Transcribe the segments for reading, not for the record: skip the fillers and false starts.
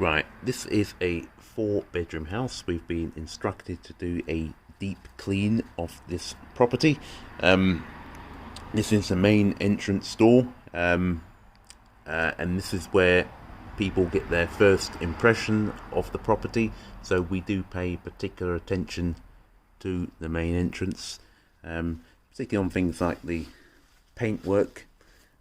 Right, this is a 4-bedroom house. We've been instructed to do a deep clean of this property. This is the main entrance door, and this is where people get their first impression of the property. So we do pay particular attention to the main entrance, particularly on things like the paintwork,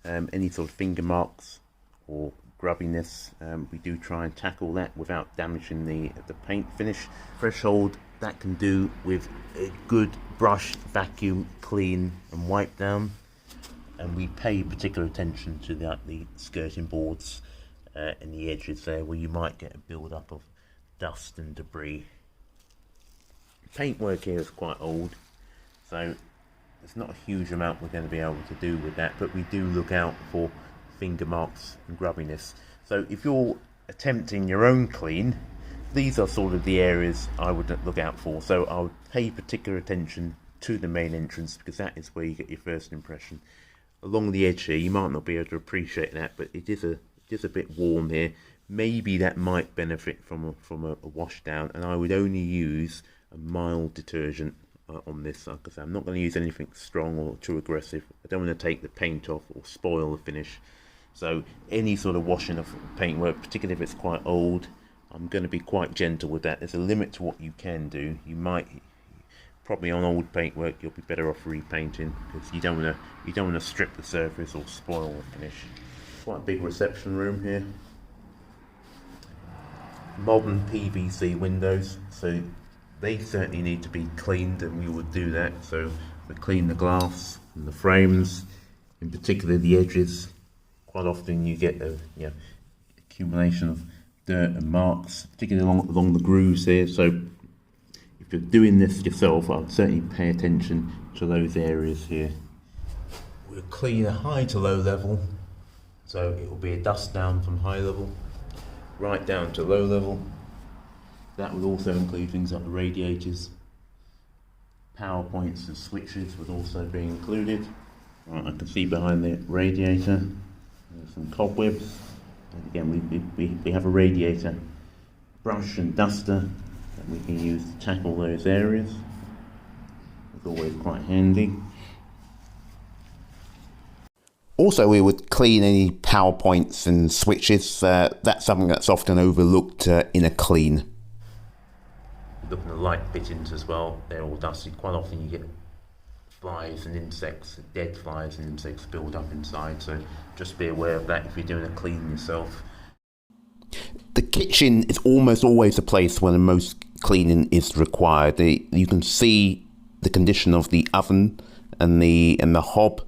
any sort of finger marks or grubbiness. We do try and tackle that without damaging the paint finish. Threshold, that can do with a good brush, vacuum, clean and wipe down. And we pay particular attention to the skirting boards and the edges there, where you might get a build up of dust and debris. Paintwork here is quite old, so there's not a huge amount we're going to be able to do with that, but we do look out for finger marks and grubbiness. So if you're attempting your own clean, these are sort of the areas I would look out for. So I would pay particular attention to the main entrance, because that is where you get your first impression. Along the edge here, you might not be able to appreciate that, but it is a bit warm here. Maybe that might benefit from a wash down, and I would only use a mild detergent on this. Like I say, I'm not going to use anything strong or too aggressive. I don't want to take the paint off or spoil the finish. So any sort of washing of paintwork, particularly if it's quite old, I'm going to be quite gentle with that. There's a limit to what you can do. You might, probably on old paintwork, you'll be better off repainting, because you don't want to strip the surface or spoil the finish. Quite a big reception room here. Modern PVC windows, so they certainly need to be cleaned, and we would do that. So we clean the glass and the frames, in particular the edges. Quite often you get a accumulation of dirt and marks, particularly along the grooves here. So if you're doing this yourself, I'd certainly pay attention to those areas here. We'll clean a high to low level, so it will be a dust down from high level right down to low level. That would also include things like the radiators, power points and switches would also be included. Right, I can see behind the radiator there's some cobwebs. And again, we have a radiator brush and duster that we can use to tackle those areas. It's always quite handy. Also, we would clean any power points and switches. That's something that's often overlooked in a clean. Looking at the light fittings as well, they're all dusty. Quite often you get flies and insects, dead flies and insects build up inside, so just be aware of that if you're doing a clean yourself. The kitchen is almost always a place where the most cleaning is required. You can see the condition of the oven and the hob.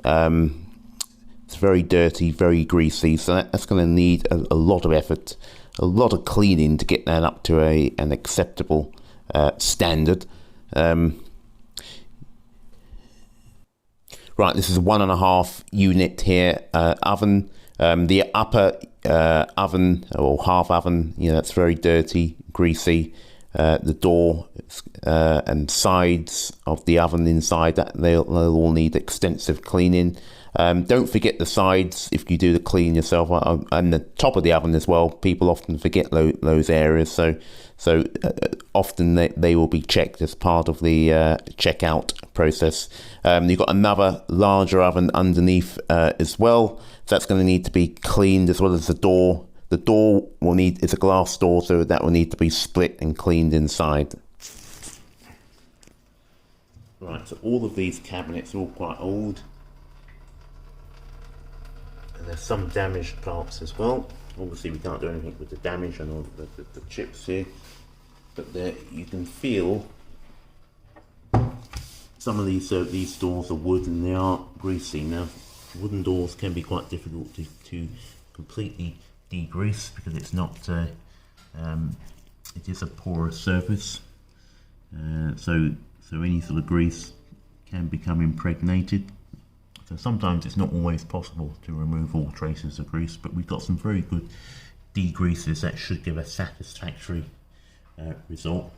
It's very dirty, very greasy, so that's going to need a lot of effort, a lot of cleaning to get that up to an acceptable standard. Right, this is a 1.5 unit here oven. The upper oven or half oven, that's very dirty, greasy. The door and sides of the oven inside that they'll all need extensive cleaning. Don't forget the sides if you do the clean yourself, and the top of the oven as well. People often forget those areas, so often they will be checked as part of the checkout process. You've got another larger oven underneath as well, so that's going to need to be cleaned, as well as the door. The door is a glass door, so that will need to be split and cleaned inside. Right, so all of these cabinets are all quite old, and there's some damaged parts as well. Obviously we can't do anything with the damage and all the chips here, but there you can feel some of these doors are wood and they are greasy. Now, wooden doors can be quite difficult to completely degrease, because it's not it is a porous surface, so any sort of grease can become impregnated. So sometimes it's not always possible to remove all traces of grease, but we've got some very good degreasers that should give a satisfactory result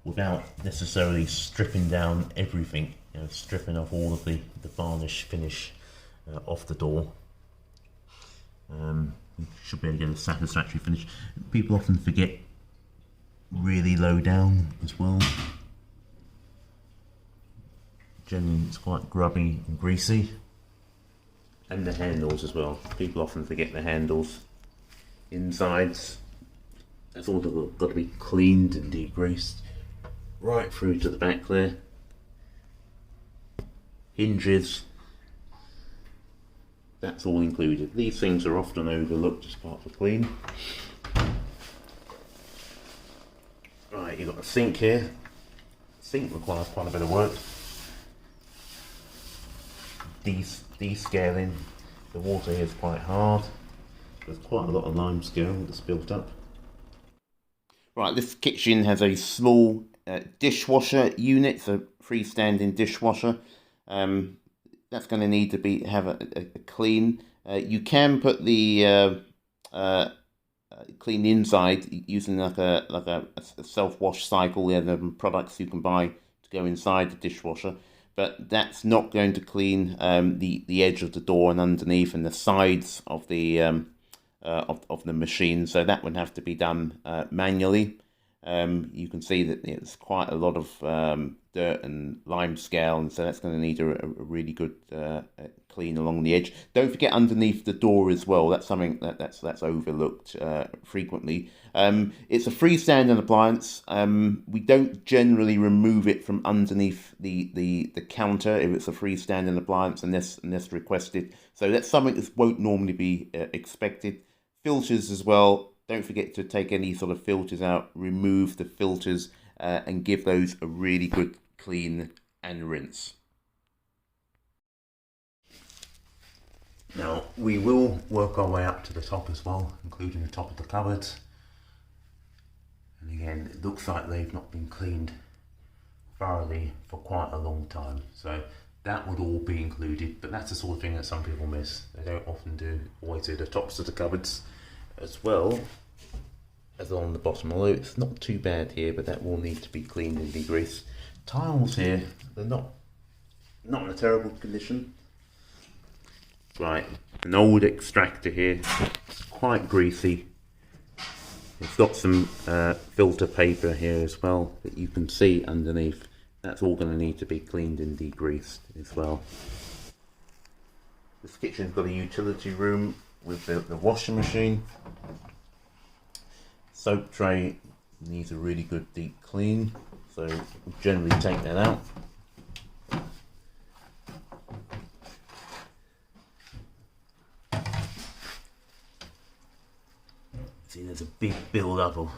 without necessarily stripping down everything, stripping off all of the varnish finish off the door. you should be able to get a satisfactory finish. People often forget really low down as well. Generally it's quite grubby and greasy. And the handles as well. People often forget the handles. Insides, that's all got to be cleaned and degreased. Right through to the back there. Hinges, that's all included. These things are often overlooked as part of the clean. Right, you've got a sink here. Sink requires quite a bit of work. Descaling. The water here is quite hard. There's quite a lot of limescale that's built up. Right, this kitchen has a small dishwasher unit, so freestanding dishwasher. That's going to need to have a clean. You can put the clean inside using like a self-wash cycle. There are products you can buy to go inside the dishwasher, but that's not going to clean the edge of the door and underneath and the sides of the machine. So that would have to be done manually. You can see that there's quite a lot of dirt and limescale, and so that's going to need a really good clean along the edge. Don't forget underneath the door as well. That's something that's overlooked frequently. It's a freestanding appliance. We don't generally remove it from underneath the counter if it's a freestanding appliance unless requested. So that's something that won't normally be expected. Filters as well. Don't forget to take any sort of filters out, remove the filters, and give those a really good clean and rinse. Now, we will work our way up to the top as well, including the top of the cupboards. And again, it looks like they've not been cleaned thoroughly for quite a long time. So that would all be included, but that's the sort of thing that some people miss. They don't often always do the tops of the cupboards as well as on the bottom, although it's not too bad here, but that will need to be cleaned and degreased. Tiles here, they're not in a terrible condition. Right, an old extractor here, it's quite greasy. It's got some filter paper here as well that you can see underneath. That's all going to need to be cleaned and degreased as well. This kitchen's got a utility room with the washing machine. Soap tray needs a really good deep clean, so we'll generally take that out. See, there's a big build-up of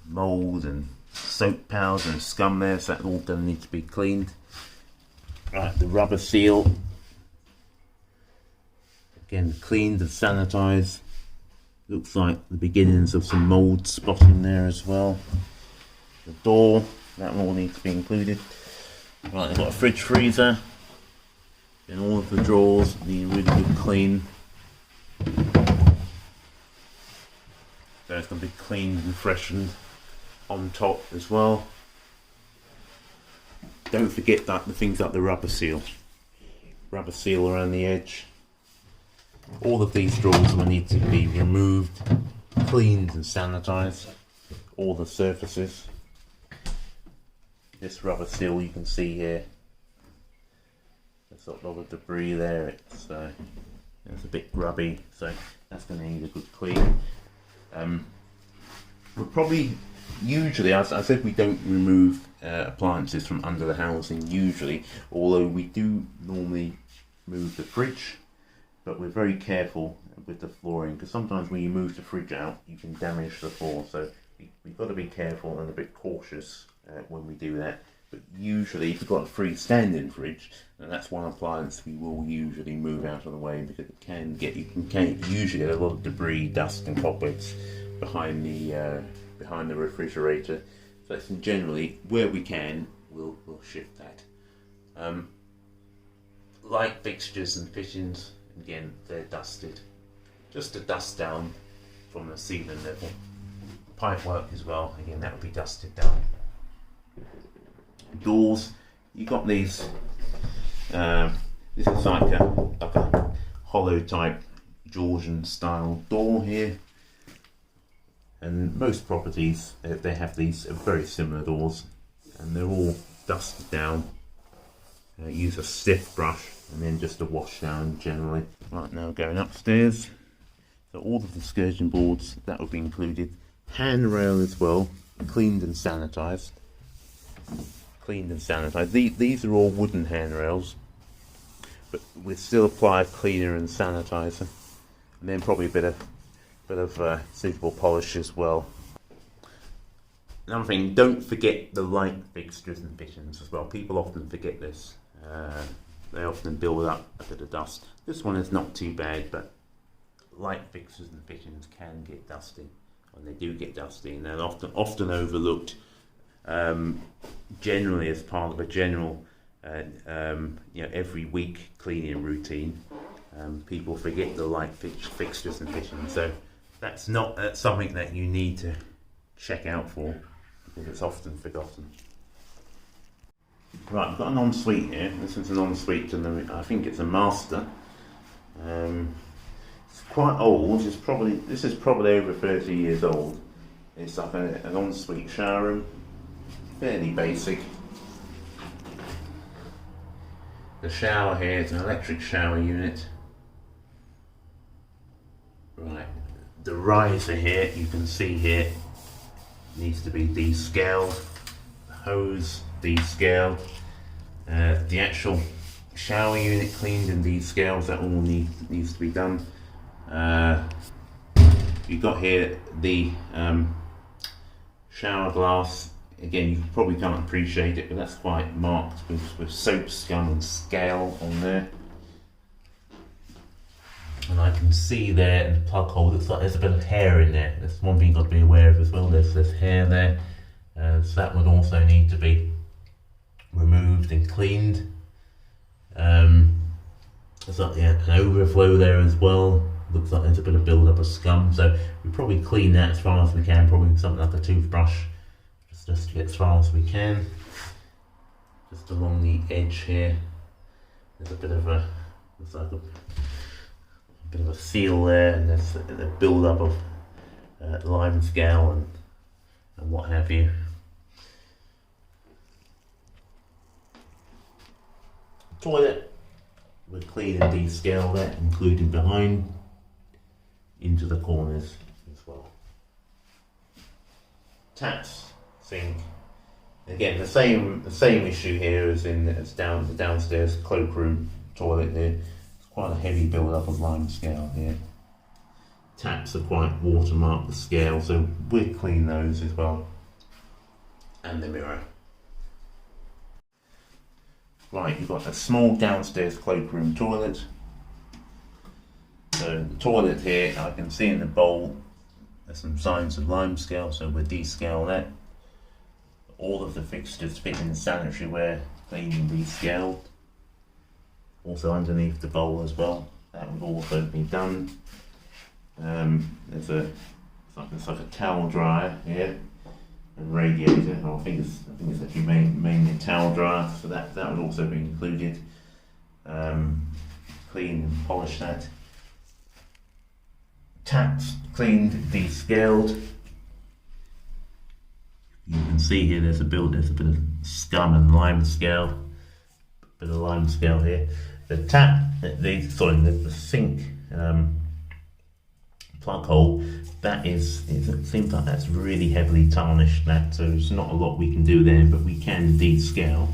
mould and soap powder and scum there, so that's all going to need to be cleaned. Right, the rubber seal, again cleaned and sanitised. Looks like the beginnings of some mould spotting there as well. The door, that will all need to be included. Right, I've got a fridge freezer, and all of the drawers need a really good clean. So it's going to be cleaned and freshened on top as well. Don't forget that the things like the rubber seal around the edge. All of these drawers will need to be removed, cleaned and sanitised, all the surfaces. This rubber seal you can see here, there's a lot of debris there, it's a bit grubby, so that's going to need a good clean. We're probably, usually, I said we don't remove appliances from under the housing usually, although we do normally move the fridge. But we're very careful with the flooring, because sometimes when you move the fridge out, you can damage the floor. So we've got to be careful and a bit cautious when we do that. But usually, if you've got a freestanding fridge, then that's one appliance we will usually move out of the way, because you can usually get a lot of debris, dust, and cobwebs behind the refrigerator. So that's generally where we can, we'll shift that. Light fixtures and fittings. Again, they're dusted, just a dust down from the ceiling level. Pipe work as well, again that will be dusted down. Doors, you've got these, this is like a hollow type Georgian style door here, and most properties, they have these very similar doors, and they're all dusted down. Use a stiff brush and then just a wash down generally. Right, now going upstairs, so all of the skirting boards that will be included, handrail as well, cleaned and sanitized. These are all wooden handrails, but we still apply a cleaner and sanitizer, and then probably a bit of suitable polish as well. Another thing, don't forget the light fixtures and fittings as well. People often forget this. They often build up a bit of dust. This one is not too bad, but light fixtures and fittings can get dusty, and they do get dusty, and they're often overlooked. Generally, as part of a general, every week cleaning routine, people forget the light fixtures and fittings. So that's something that you need to check out for, because it's often forgotten. Right, I've got an ensuite here. This is an ensuite, and I think it's a master. It's quite old. This is probably over 30 years old. It's like an ensuite shower room, fairly basic. The shower here is an electric shower unit. Right, the riser here, you can see here, needs to be descaled. The hose descaled. The actual shower unit cleaned and descaled. That all needs to be done. You've got here the shower glass. Again, you probably can't appreciate it, but that's quite marked with soap, scum and scale on there. And I can see there in the plug hole, looks like there's a bit of hair in there. That's one thing you've got to be aware of as well. There's hair there, so that would also need to be removed and cleaned. There's like an overflow there as well. Looks like there's a bit of build up of scum, so we probably clean that as far as we can. Probably something like a toothbrush, just to get as far as we can. Just along the edge here, there's a bit of a, looks like a bit of a seal there, and there's a build up of lime scale and what have you. Toilet, we're clean and descale that, including behind into the corners as well. Taps, sink. Again, the same issue here as the downstairs cloakroom toilet here. It's quite a heavy build up of lime scale here. Taps are quite watermarked with scale, so we'll clean those as well. And the mirror. Right, you've got a small downstairs cloakroom toilet. So the toilet here, I can see in the bowl, there's some signs of lime scale, so we'll descale that. All of the fixtures, fittings, sanitary ware, clean and descaled. Also underneath the bowl as well, that would also be done. It's like a towel dryer here. And radiator. I think it's actually mainly towel dryer, so that would also be included. Clean and polish that. Taps cleaned, descaled. You can see here there's a bit of scum and lime scale. Bit of lime scale here. The sink plug hole, it seems like that's really heavily tarnished, so there's not a lot we can do there, but we can descale.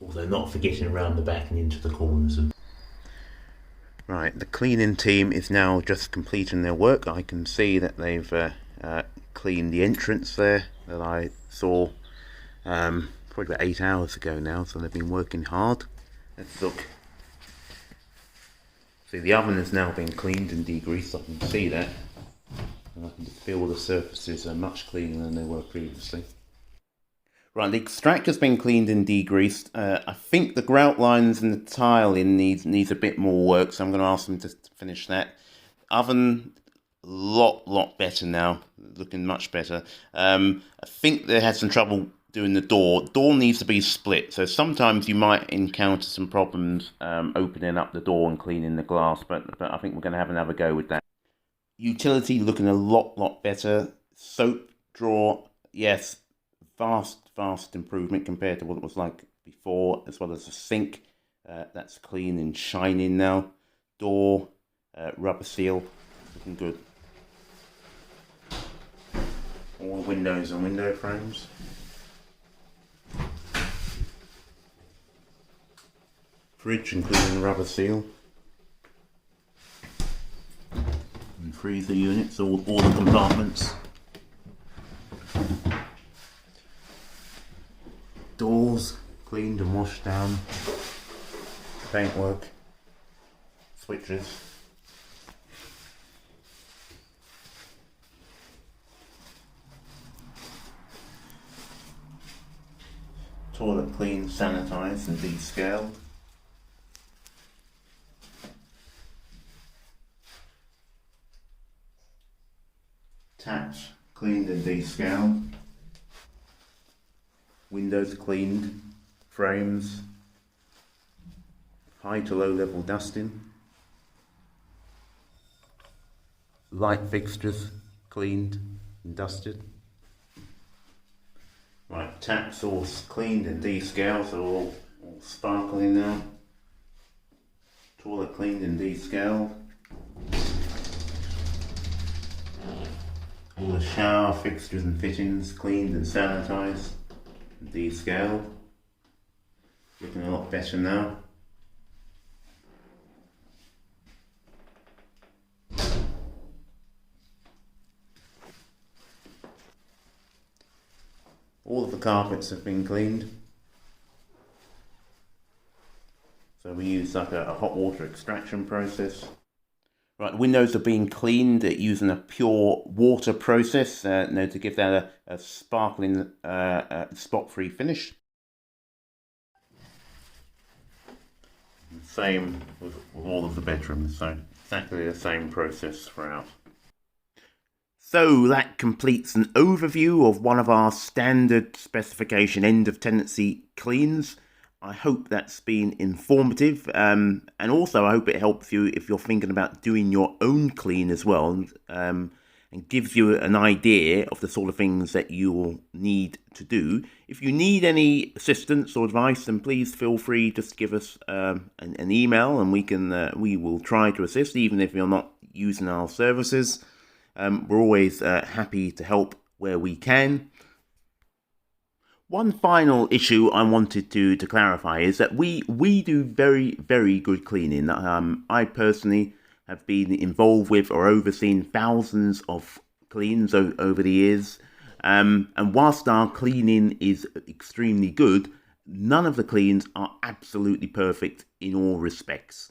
Also not forgetting around the back and into the corners. Right, the cleaning team is now just completing their work. I can see that they've cleaned the entrance there that I saw probably about 8 hours ago now, so they've been working hard. Let's look. See, the oven has now been cleaned and degreased, I can see that. And I can just feel the surfaces are much cleaner than they were previously. Right, the extractor's been cleaned and degreased. I think the grout lines and the tiling needs a bit more work, so I'm going to ask them to finish that. Oven, lot better now, looking much better. I think they had some trouble doing the door. Door needs to be split, so sometimes you might encounter some problems opening up the door and cleaning the glass, but I think we're going to have another go with that. Utility looking a lot better. Soap drawer, yes, vast improvement compared to what it was like before, as well as the sink. That's clean and shining now. Door, rubber seal, looking good. All the windows and window frames. Fridge including rubber seal. And freezer units, all the compartments. Doors cleaned and washed down. Paintwork. Switches. Toilet cleaned, sanitised and descaled. Taps cleaned and descaled. Windows cleaned. Frames. High to low level dusting. Light fixtures cleaned and dusted. Right, taps all cleaned and descaled, so all sparkling now. Toilet cleaned and descaled. All the shower fixtures and fittings cleaned and sanitised and descaled. Looking a lot better now. All of the carpets have been cleaned. So we use like a hot water extraction process. Right, the windows are being cleaned using a pure water process to give that a sparkling, spot-free finish. Same with all of the bedrooms, so exactly the same process throughout. So that completes an overview of one of our standard specification end of tenancy cleans. I hope that's been informative, and also I hope it helps you if you're thinking about doing your own clean as well, and gives you an idea of the sort of things that you'll need to do. If you need any assistance or advice, then please feel free to give us an email, and we will try to assist, even if you're not using our services. We're always happy to help where we can. One final issue I wanted to clarify is that we do very good cleaning. I personally have been involved with or overseen thousands of cleans over the years. And whilst our cleaning is extremely good, none of the cleans are absolutely perfect in all respects.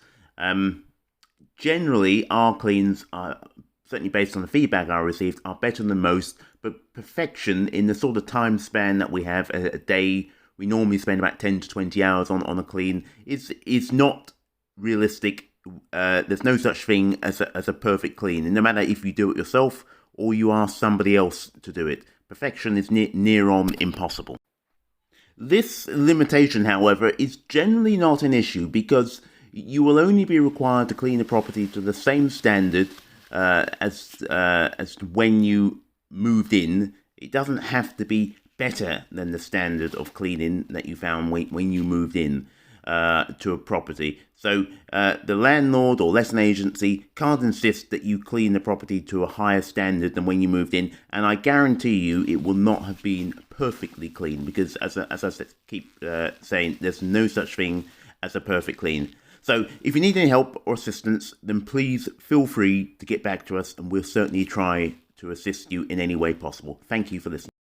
Generally, our cleans are, certainly based on the feedback I received, are better than most, but perfection in the sort of time span that we have a day, we normally spend about 10 to 20 hours on a clean, is not realistic. There's no such thing as a perfect clean, and no matter if you do it yourself or you ask somebody else to do it, perfection is near on impossible. This limitation, however, is generally not an issue because you will only be required to clean a property to the same standard as when you moved in. It doesn't have to be better than the standard of cleaning that you found when you moved in to a property. So the landlord or letting agency can't insist that you clean the property to a higher standard than when you moved in, and I guarantee you it will not have been perfectly clean because, as I keep saying, there's no such thing as a perfect clean. So if you need any help or assistance, then please feel free to get back to us, and we'll certainly try to assist you in any way possible. Thank you for listening.